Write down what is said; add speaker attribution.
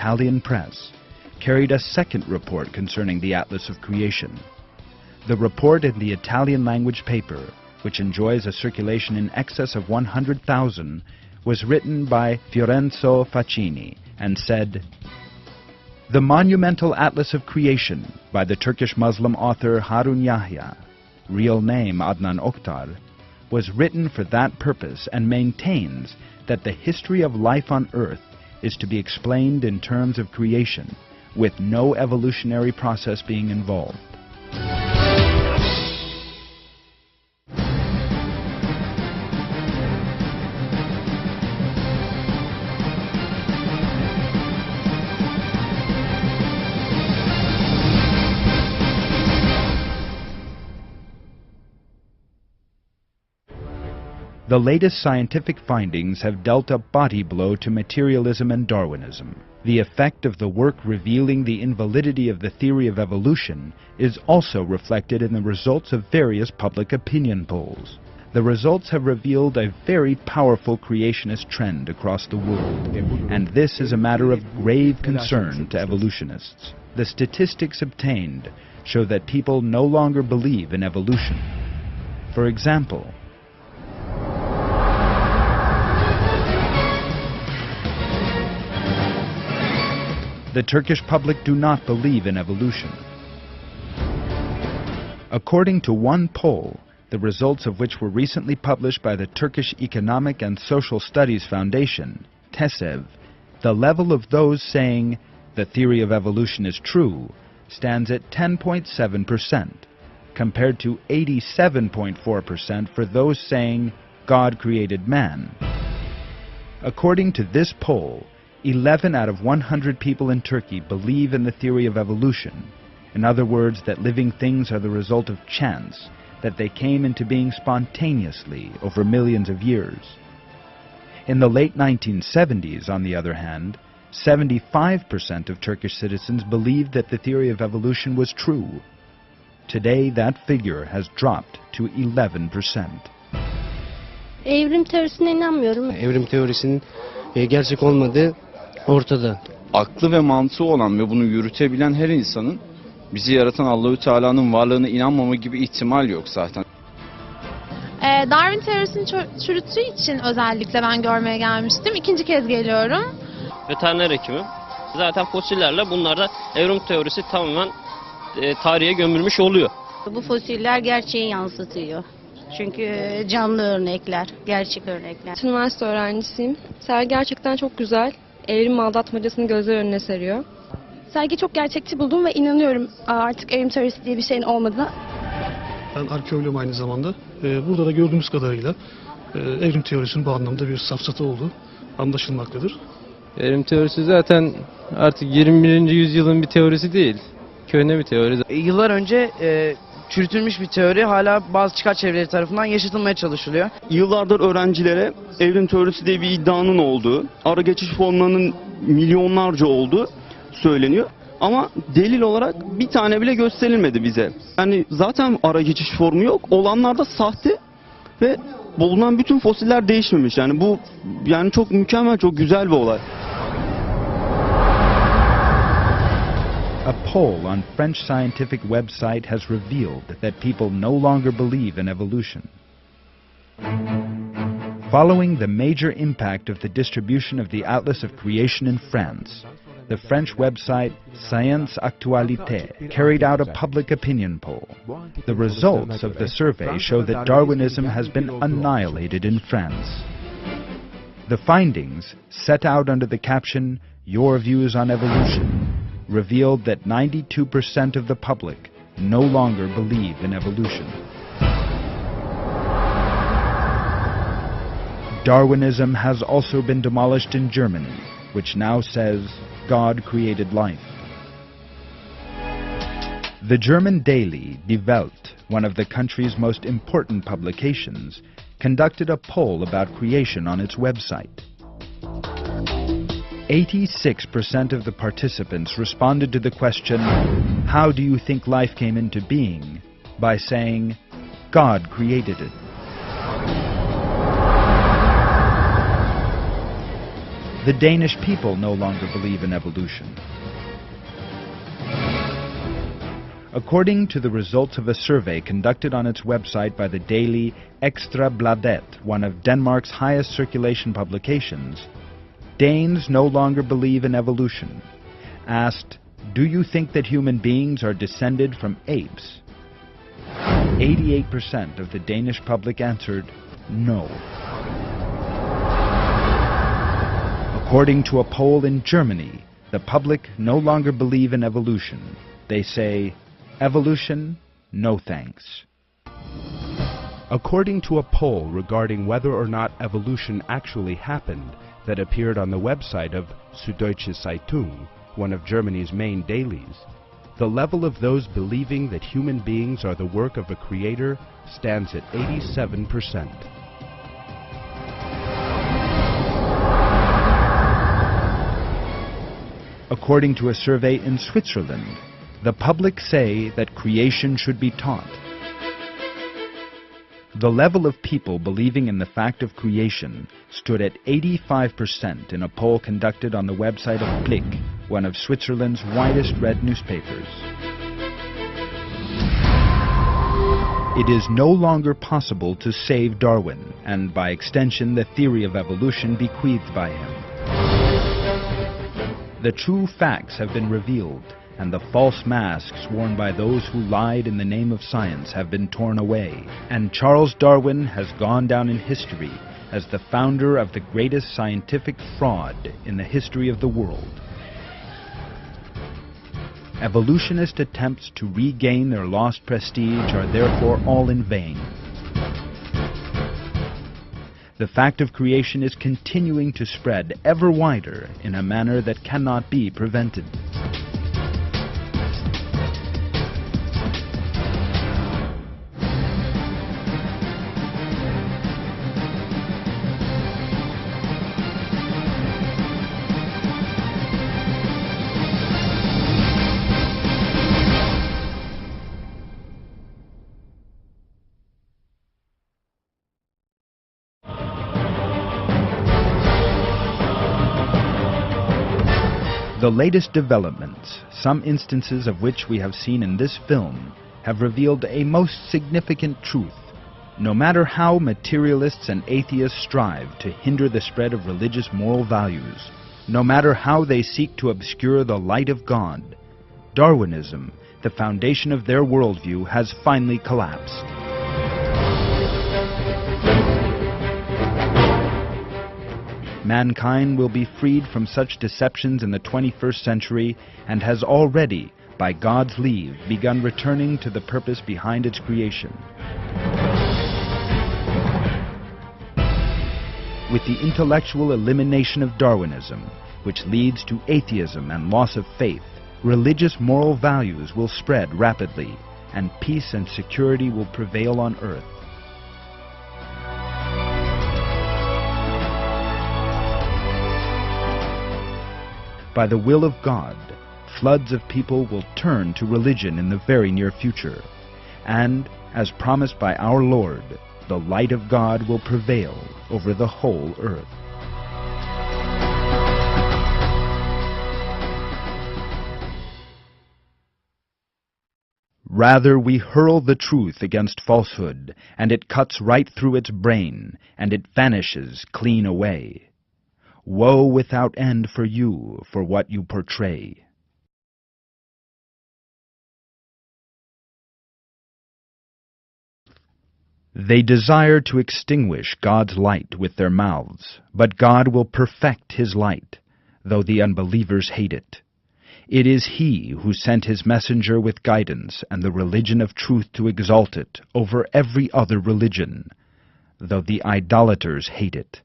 Speaker 1: Italian press, carried a second report concerning the Atlas of Creation. The report in the Italian language paper, which enjoys a circulation in excess of 100,000, was written by Fiorenzo Facchini and said, "The monumental Atlas of Creation by the Turkish Muslim author Harun Yahya, real name Adnan Oktar, was written for that purpose and maintains that the history of life on Earth is to be explained in terms of creation, with no evolutionary process being involved." The latest scientific findings have dealt a body blow to materialism and Darwinism. The effect of the work revealing the invalidity of the theory of evolution is also reflected in the results of various public opinion polls. The results have revealed a very powerful creationist trend across the world, and this is a matter of grave concern to evolutionists. The statistics obtained show that people no longer believe in evolution. For example, the Turkish public do not believe in evolution. According to one poll, the results of which were recently published by the Turkish Economic and Social Studies Foundation, TESEV, the level of those saying the theory of evolution is true stands at 10.7%, compared to 87.4% for those saying God created man. According to this poll, 11 out of 100 people in Turkey believe in the theory of evolution. In other words, that living things are the result of chance, that they came into being spontaneously over millions of years. In the late 1970s, on the other hand, 75% of Turkish citizens believed that the theory of evolution was true. Today, that figure has dropped to 11%.
Speaker 2: Evrim teorisine inanmıyorum.
Speaker 3: Evrim teorisinin gerçek olmadığı ortada.
Speaker 4: Aklı ve mantığı olan ve bunu yürütebilen her insanın bizi yaratan Allahü Teala'nın varlığına inanmama gibi ihtimal yok zaten.
Speaker 5: Darwin teorisini çürüttüğü için özellikle ben görmeye gelmiştim. İkinci kez geliyorum.
Speaker 6: Veteriner hekimim. Zaten fosillerle bunlarda evrim teorisi tamamen tarihe gömülmüş oluyor.
Speaker 2: Bu fosiller gerçeği yansıtıyor. Çünkü canlı örnekler, gerçek örnekler.
Speaker 7: Üniversite öğrencisiyim. Sergi gerçekten çok güzel. Evrim aldatmacasını gözler önüne seriyor.
Speaker 8: Sergi çok gerçekçi buldum ve inanıyorum artık evrim teorisi diye bir şeyin olmadığına.
Speaker 9: Ben arkeoloğum aynı zamanda. Burada da gördüğümüz kadarıyla evrim teorisinin bu anlamda bir safsata olduğu anlaşılmaktadır.
Speaker 10: Evrim teorisi zaten artık 21. yüzyılın bir teorisi değil. Köhne bir teori.
Speaker 11: Yıllar önce çürütülmüş bir teori hala bazı çıkar çevreleri tarafından yaşatılmaya çalışılıyor.
Speaker 12: Yıllardır öğrencilere evrim teorisi diye bir iddianın olduğu, ara geçiş formlarının milyonlarca olduğu söyleniyor. Ama delil olarak bir tane bile gösterilmedi bize. Yani zaten ara geçiş formu yok. Olanlar da sahte ve bulunan bütün fosiller değişmemiş. Yani bu çok mükemmel, çok güzel bir olay.
Speaker 1: A poll on French scientific website has revealed that people no longer believe in evolution. Following the major impact of the distribution of the Atlas of Creation in France, the French website Science Actualité carried out a public opinion poll. The results of the survey show that Darwinism has been annihilated in France. The findings, set out under the caption, "Your Views on Evolution," revealed that 92% of the public no longer believe in evolution. Darwinism has also been demolished in Germany, which now says God created life. The German daily Die Welt, one of the country's most important publications, conducted a poll about creation on its website. 86% of the participants responded to the question, "How do you think life came into being?" by saying, "God created it." The Danish people no longer believe in evolution. According to the results of a survey conducted on its website by the daily Ekstra Bladet, one of Denmark's highest circulation publications, Danes no longer believe in evolution. Asked, "Do you think that human beings are descended from apes?" 88% of the Danish public answered no. According to a poll in Germany, the public no longer believe in evolution. They say, "Evolution, no thanks."
Speaker 13: According to a poll regarding whether or not evolution actually happened that appeared on the website of Süddeutsche Zeitung, one of Germany's main dailies, the level of those believing that human beings are the work of a creator stands at 87%.
Speaker 1: According to a survey in Switzerland, the public say that creation should be taught. The level of people believing in the fact of creation stood at 85% in a poll conducted on the website of Blick, one of Switzerland's widest read newspapers. It is no longer possible to save Darwin, and by extension the theory of evolution bequeathed by him. The true facts have been revealed, and the false masks worn by those who lied in the name of science have been torn away, and Charles Darwin has gone down in history as the founder of the greatest scientific fraud in the history of the world. Evolutionist attempts to regain their lost prestige are therefore all in vain. The fact of creation is continuing to spread ever wider in a manner that cannot be prevented. The latest developments, some instances of which we have seen in this film, have revealed a most significant truth. No matter how materialists and atheists strive to hinder the spread of religious moral values, no matter how they seek to obscure the light of God, Darwinism, the foundation of their worldview, has finally collapsed. Mankind will be freed from such deceptions in the 21st century and has already, by God's leave, begun returning to the purpose behind its creation. With the intellectual elimination of Darwinism, which leads to atheism and loss of faith, religious moral values will spread rapidly, and peace and security will prevail on earth. By the will of God, floods of people will turn to religion in the very near future, and, as promised by our Lord, the light of God will prevail over the whole earth. Rather, we hurl the truth against falsehood, and it cuts right through its brain, and it vanishes clean away. Woe without end for you for what you portray. They desire to extinguish God's light with their mouths, but God will perfect His light, though the unbelievers hate it. It is He who sent His messenger with guidance and the religion of truth to exalt it over every other religion, though the idolaters hate it.